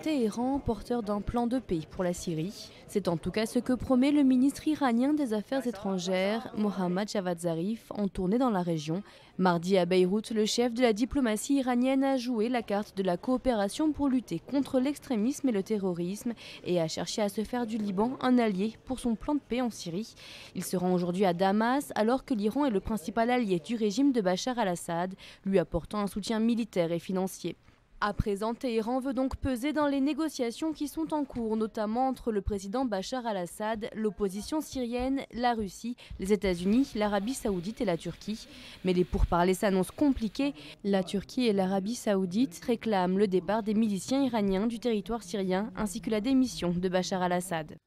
Téhéran, porteur d'un plan de paix pour la Syrie. C'est en tout cas ce que promet le ministre iranien des Affaires étrangères, Mohammad Javad Zarif, en tournée dans la région. Mardi à Beyrouth, le chef de la diplomatie iranienne a joué la carte de la coopération pour lutter contre l'extrémisme et le terrorisme et a cherché à se faire du Liban un allié pour son plan de paix en Syrie. Il se rend aujourd'hui à Damas alors que l'Iran est le principal allié du régime de Bachar al-Assad, lui apportant un soutien militaire et financier. À présent, Téhéran veut donc peser dans les négociations qui sont en cours, notamment entre le président Bachar al-Assad, l'opposition syrienne, la Russie, les États-Unis, l'Arabie saoudite et la Turquie. Mais les pourparlers s'annoncent compliqués. La Turquie et l'Arabie saoudite réclament le départ des miliciens iraniens du territoire syrien ainsi que la démission de Bachar al-Assad.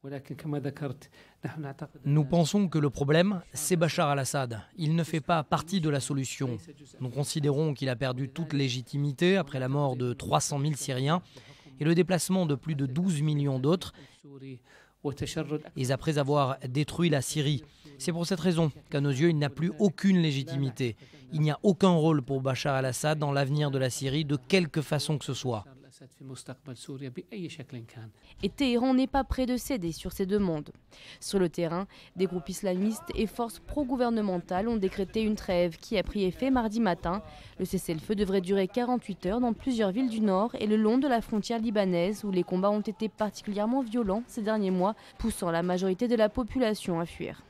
Nous pensons que le problème, c'est Bachar al-Assad. Il ne fait pas partie de la solution. Nous considérons qu'il a perdu toute légitimité après la mort de 300 000 Syriens et le déplacement de plus de 12 millions d'autres, et après avoir détruit la Syrie. C'est pour cette raison qu'à nos yeux, il n'a plus aucune légitimité. Il n'y a aucun rôle pour Bachar al-Assad dans l'avenir de la Syrie, de quelque façon que ce soit. Et Téhéran n'est pas prêt de céder sur ces demandes. Sur le terrain, des groupes islamistes et forces pro-gouvernementales ont décrété une trêve qui a pris effet mardi matin. Le cessez-le-feu devrait durer 48 heures dans plusieurs villes du nord et le long de la frontière libanaise où les combats ont été particulièrement violents ces derniers mois, poussant la majorité de la population à fuir.